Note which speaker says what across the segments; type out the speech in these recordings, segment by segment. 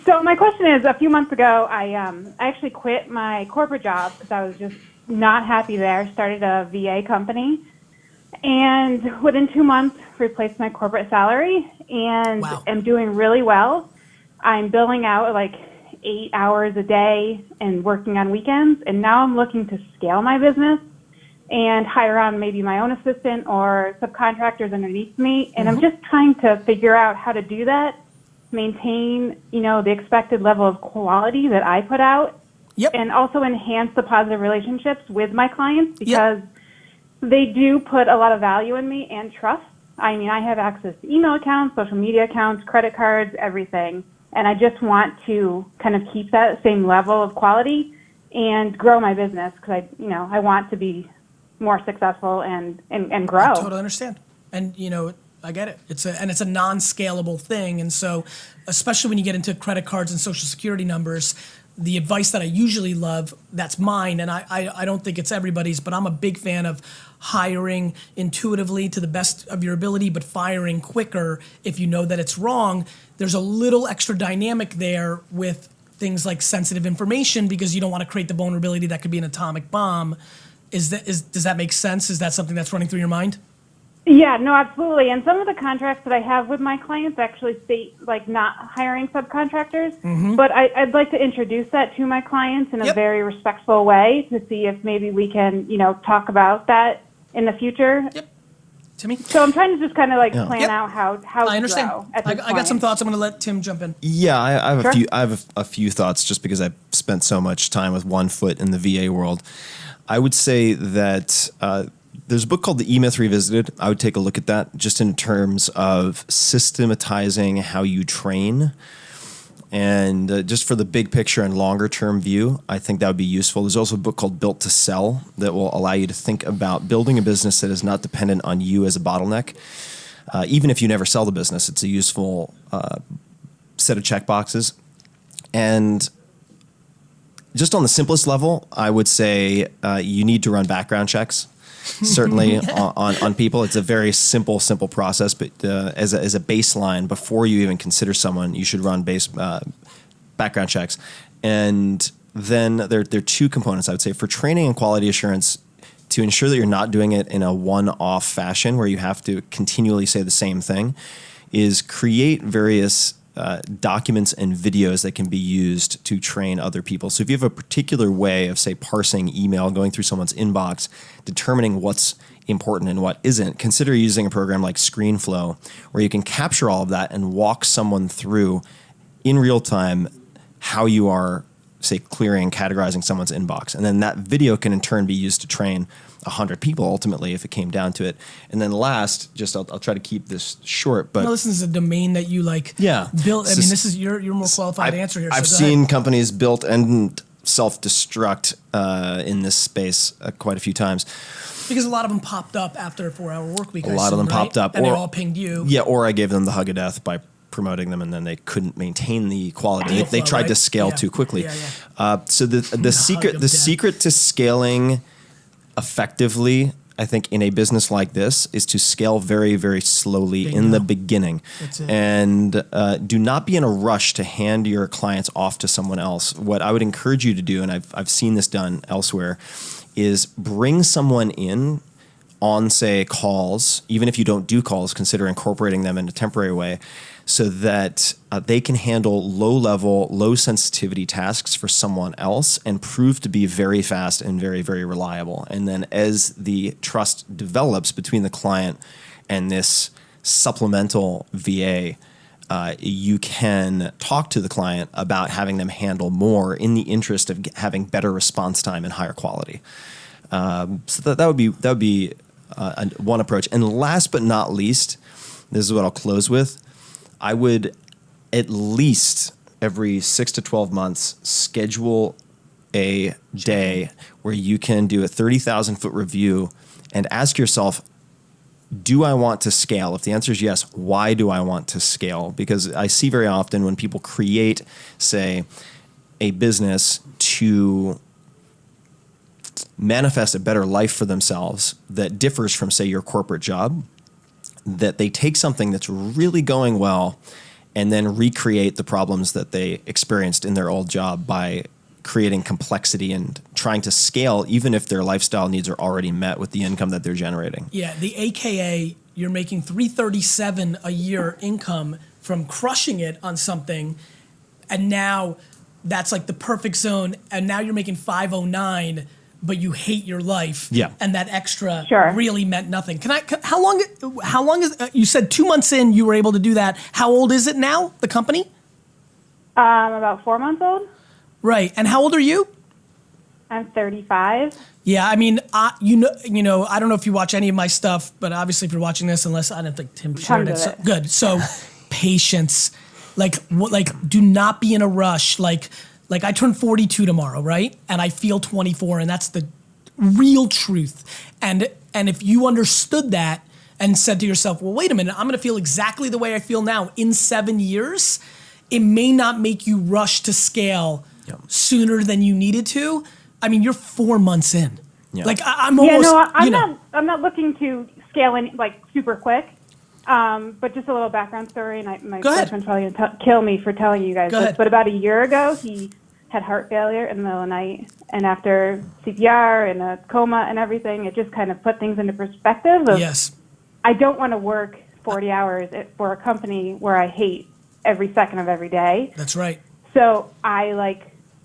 Speaker 1: So my question is, a few months ago, I actually quit my corporate job because I was just not happy there. Started a VA company, and within 2 months, replaced my corporate salary, and am doing really well. I'm billing out like 8 hours a day and working on weekends, and now I'm looking to scale my business and hire on maybe my own assistant or subcontractors underneath me, and I'm just trying to figure out how to do that, maintain, the expected level of quality that I put out, and also enhance the positive relationships with my clients because they do put a lot of value in me and trust. I mean, I have access to email accounts, social media accounts, credit cards, everything, and I just want to kind of keep that same level of quality and grow my business because I want to be more successful and grow.
Speaker 2: I totally understand. And, I get it. It's a non-scalable thing. And so, especially when you get into credit cards and social security numbers, the advice that I usually love, that's mine, and I don't think it's everybody's, but I'm a big fan of hiring intuitively to the best of your ability, but firing quicker if you know that it's wrong. There's a little extra dynamic there with things like sensitive information because you don't want to create the vulnerability that could be an atomic bomb. Does that make sense? Is that something that's running through your mind?
Speaker 1: Yeah, no, absolutely. And some of the contracts that I have with my clients actually state like not hiring subcontractors, but I'd like to introduce that to my clients in a very respectful way to see if maybe we can, talk about that in the future.
Speaker 2: Timmy?
Speaker 1: So I'm trying to just kind of like plan out how
Speaker 2: I understand.
Speaker 1: to grow at this
Speaker 2: I got some thoughts. I'm going to let Tim jump in.
Speaker 3: Yeah, I have a few thoughts just because I've spent so much time with one foot in the VA world. I would say that there's a book called The E-Myth Revisited. I would take a look at that just in terms of systematizing how you train. And just for the big picture and longer term view, I think that would be useful. There's also a book called Built to Sell that will allow you to think about building a business that is not dependent on you as a bottleneck. Even if you never sell the business, it's a useful set of checkboxes. And just on the simplest level, I would say you need to run background checks. Certainly on people. It's a very simple process, but as a baseline, before you even consider someone, you should run background checks. And then there are two components, I would say, for training and quality assurance to ensure that you're not doing it in a one-off fashion where you have to continually say the same thing, is create various documents and videos that can be used to train other people. So if you have a particular way of, say, parsing email, going through someone's inbox, determining what's important and what isn't, consider using a program like ScreenFlow, where you can capture all of that and walk someone through in real time how you are, say, clearing and categorizing someone's inbox. And then that video can in turn be used to train 100 people ultimately if it came down to it. And then last, I'll try to keep this short, but
Speaker 2: this is a domain that you built. I mean, this is you're more qualified to answer here.
Speaker 3: I've seen companies built and self-destruct in this space quite a few times.
Speaker 2: Because a lot of them popped up after a 4-hour work week.
Speaker 3: A lot of them popped up.
Speaker 2: And they all pinged you.
Speaker 3: Yeah, or I gave them the hug of death by promoting them, and then they couldn't maintain the quality. They tried to scale too quickly. So the secret to scaling effectively, I think, in a business like this is to scale very, very slowly in the beginning.
Speaker 2: That's it.
Speaker 3: And do not be in a rush to hand your clients off to someone else. What I would encourage you to do, and I've seen this done elsewhere, is bring someone in on, say, calls, even if you don't do calls, consider incorporating them in a temporary way, so that they can handle low-level, low-sensitivity tasks for someone else and prove to be very fast and very, very reliable. And then as the trust develops between the client and this supplemental VA, you can talk to the client about having them handle more in the interest of having better response time and higher quality. So that would be one approach. And last but not least, this is what I'll close with. I would at least every 6 to 12 months schedule a day where you can do a 30,000-foot review and ask yourself, do I want to scale? If the answer is yes, why do I want to scale? Because I see very often when people create, say, a business to manifest a better life for themselves that differs from, say, your corporate job, that they take something that's really going well and then recreate the problems that they experienced in their old job by creating complexity and trying to scale, even if their lifestyle needs are already met with the income that they're generating.
Speaker 2: Yeah, the AKA, you're making $337 a year income from crushing it on something, and now that's like the perfect zone, and now you're making $509, but you hate your life.
Speaker 3: Yeah.
Speaker 2: And that extra
Speaker 1: Sure.
Speaker 2: really meant nothing. How long is, you said 2 months in you were able to do that. How old is it now, the company?
Speaker 1: About 4 months old.
Speaker 2: Right, and how old are you?
Speaker 1: I'm 35.
Speaker 2: Yeah, I mean, I don't know if you watch any of my stuff, but obviously if you're watching this, unless I don't think Tim shared it,
Speaker 1: Tons of it.
Speaker 2: good. So patience, do not be in a rush. Like I turn 42 tomorrow, right? And I feel 24, and that's the real truth. And if you understood that and said to yourself, well, wait a minute, I'm going to feel exactly the way I feel now in 7 years, it may not make you rush to scale sooner than you needed to. I mean, you're 4 months in.
Speaker 3: Yeah.
Speaker 2: Like I'm almost.
Speaker 1: I'm not looking to scale in like super quick. But just a little background story, and my
Speaker 2: Go ahead.
Speaker 1: boyfriend's probably gonna kill me for telling you guys
Speaker 2: Go
Speaker 1: this.
Speaker 2: ahead.
Speaker 1: But about a year ago, he had heart failure in the middle of the night, and after CPR and a coma and everything, it just kind of put things into perspective. Of,
Speaker 2: Yes.
Speaker 1: I don't want to work 40 hours for a company where I hate every second of every day.
Speaker 2: That's right.
Speaker 1: So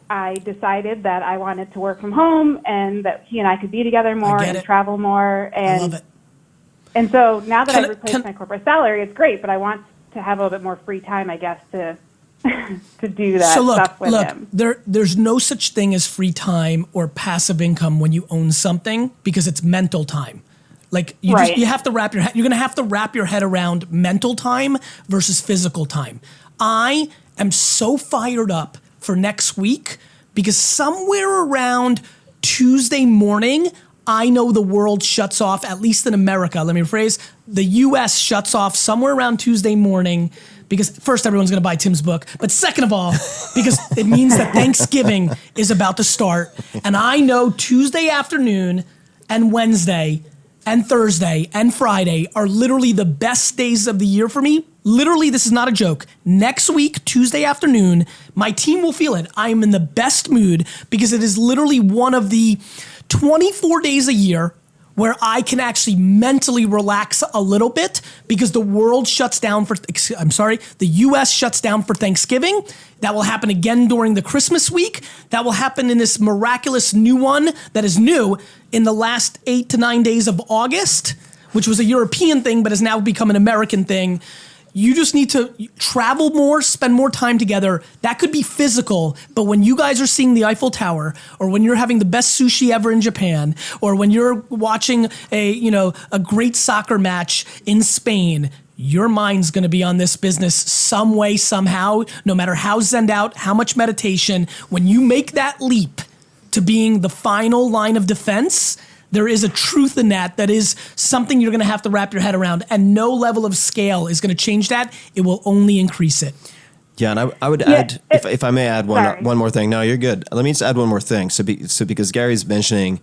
Speaker 1: I decided that I wanted to work from home and that he and I could be together more
Speaker 2: get
Speaker 1: and
Speaker 2: it.
Speaker 1: travel more. And
Speaker 2: I love it.
Speaker 1: And so now that
Speaker 2: Can
Speaker 1: I've
Speaker 2: I-
Speaker 1: replaced
Speaker 2: can-
Speaker 1: my corporate salary, it's great, but I want to have a little bit more free time, I guess, to to do that
Speaker 2: So
Speaker 1: stuff with him.
Speaker 2: there's no such thing as free time or passive income when you own something because it's mental time. Like
Speaker 1: Right.
Speaker 2: you have to you're going to have to wrap your head around mental time versus physical time. I am so fired up for next week because somewhere around Tuesday morning, I know the world shuts off, at least in America. Let me rephrase. The US shuts off somewhere around Tuesday morning because first everyone's going to buy Tim's book, but second of all, because it means that Thanksgiving is about to start. And I know Tuesday afternoon and Wednesday and Thursday and Friday are literally the best days of the year for me. Literally, this is not a joke. Next week, Tuesday afternoon, my team will feel it. I am in the best mood because it is literally one of the 24 days a year where I can actually mentally relax a little bit because the world shuts down the US shuts down for Thanksgiving. That will happen again during the Christmas week. That will happen in this miraculous new one that is new in the last 8 to 9 days of August, which was a European thing but has now become an American thing. You just need to travel more, spend more time together. That could be physical, but when you guys are seeing the Eiffel Tower, or when you're having the best sushi ever in Japan, or when you're watching a great soccer match in Spain, your mind's going to be on this business some way, somehow, no matter how zenned out, how much meditation. When you make that leap to being the final line of defense, there is a truth in that is something you're going to have to wrap your head around, and no level of scale is going to change that. It will only increase it.
Speaker 3: Yeah, and I would add, if I may add
Speaker 1: Sorry.
Speaker 3: one more thing. No, you're good. Let me just add one more thing. So because Gary's mentioning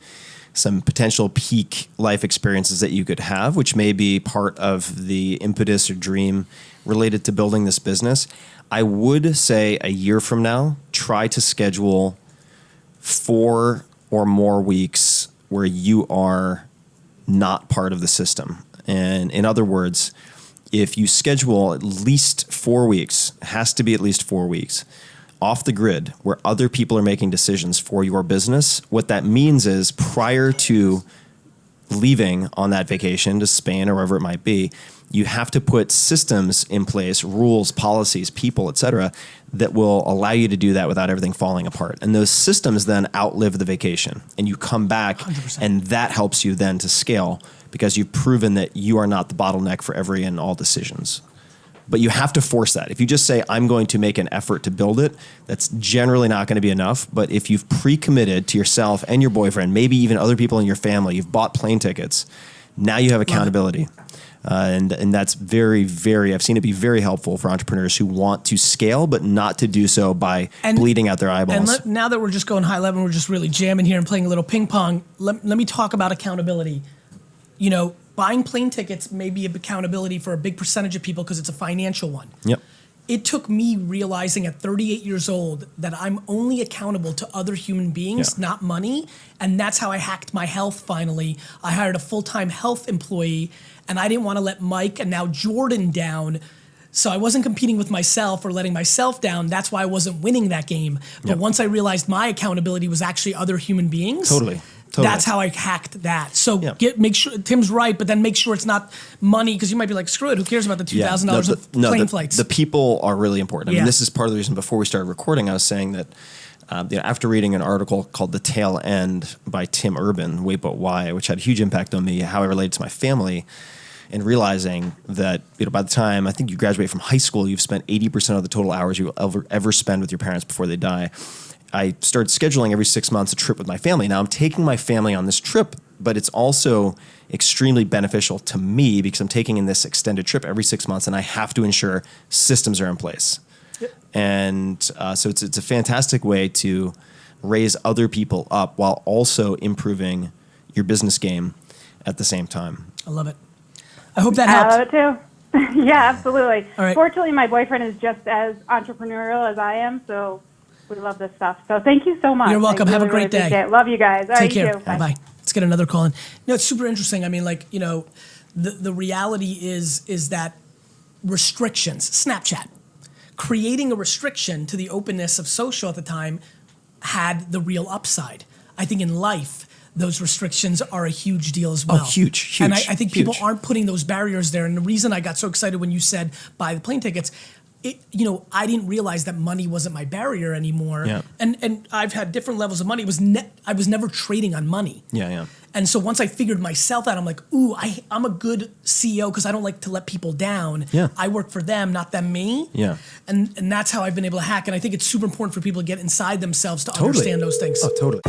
Speaker 3: some potential peak life experiences that you could have, which may be part of the impetus or dream related to building this business, I would say a year from now, try to schedule 4 or more weeks where you are not part of the system. And in other words, if you schedule at least 4 weeks, it has to be at least 4 weeks, off the grid where other people are making decisions for your business, what that means is prior to leaving on that vacation to Spain or wherever it might be, you have to put systems in place, rules, policies, people, et cetera, that will allow you to do that without everything falling apart. And those systems then outlive the vacation and you come back
Speaker 2: 100%.
Speaker 3: and that helps you then to scale because you've proven that you are not the bottleneck for every and all decisions. But you have to force that. If you just say, I'm going to make an effort to build it, that's generally not going to be enough. But if you've pre-committed to yourself and your boyfriend, maybe even other people in your family, you've bought plane tickets, now you have accountability. And that's very, very, I've seen it be very helpful for entrepreneurs who want to scale, but not to do so by bleeding out their eyeballs.
Speaker 2: And now that we're just going high level, we're just really jamming here and playing a little ping pong. Let me talk about accountability. Buying plane tickets may be accountability for a big percentage of people because it's a financial one.
Speaker 3: Yep.
Speaker 2: it took me realizing at 38 years old that I'm only accountable to other human beings, not money. And that's how I hacked my health finally. I hired a full-time health employee, and I didn't want to let Mike and now Jordan down. So I wasn't competing with myself or letting myself down. That's why I wasn't winning that game. But once I realized my accountability was actually other human beings.
Speaker 3: Totally.
Speaker 2: That's how I hacked that. So make sure Tim's right, but then make sure it's not money, because you might be like, screw it, who cares about the $2,000 of plane flights?
Speaker 3: The people are really important. I mean, this is part of the reason before we started recording, I was saying that after reading an article called The Tail End by Tim Urban, Wait But Why, which had a huge impact on me, how I related to my family, and realizing that by the time I think you graduate from high school, you've spent 80% of the total hours you will ever spend with your parents before they die. I started scheduling every 6 months a trip with my family. Now I'm taking my family on this trip, but it's also extremely beneficial to me because I'm taking in this extended trip every 6 months, and I have to ensure systems are in place. And so it's a fantastic way to raise other people up while also improving your business game at the same time.
Speaker 2: I love it. I hope that helps.
Speaker 1: I love it too. Yeah, absolutely.
Speaker 2: All right.
Speaker 1: Fortunately, my boyfriend is just as entrepreneurial as I am, so we love this stuff. So thank you so much.
Speaker 2: You're welcome. Have a great day.
Speaker 1: Appreciate it. Love you guys. All
Speaker 2: Take
Speaker 1: right,
Speaker 2: care.
Speaker 1: you too.
Speaker 2: Bye-bye. Let's get another call in. It's super interesting. I mean, the reality is that restrictions, Snapchat, creating a restriction to the openness of social at the time had the real upside. I think in life, those restrictions are a huge deal as well.
Speaker 3: Oh, huge.
Speaker 2: And I think people aren't putting those barriers there. And the reason I got so excited when you said buy the plane tickets, I didn't realize that money wasn't my barrier anymore.
Speaker 3: Yeah.
Speaker 2: And I've had different levels of money. I was never trading on money.
Speaker 3: Yeah.
Speaker 2: And so once I figured myself out, I'm like, ooh, I'm a good CEO because I don't like to let people down.
Speaker 3: Yeah.
Speaker 2: I work for them, not them me.
Speaker 3: Yeah.
Speaker 2: And that's how I've been able to hack. And I think it's super important for people to get inside themselves to understand those things.
Speaker 3: Oh, totally.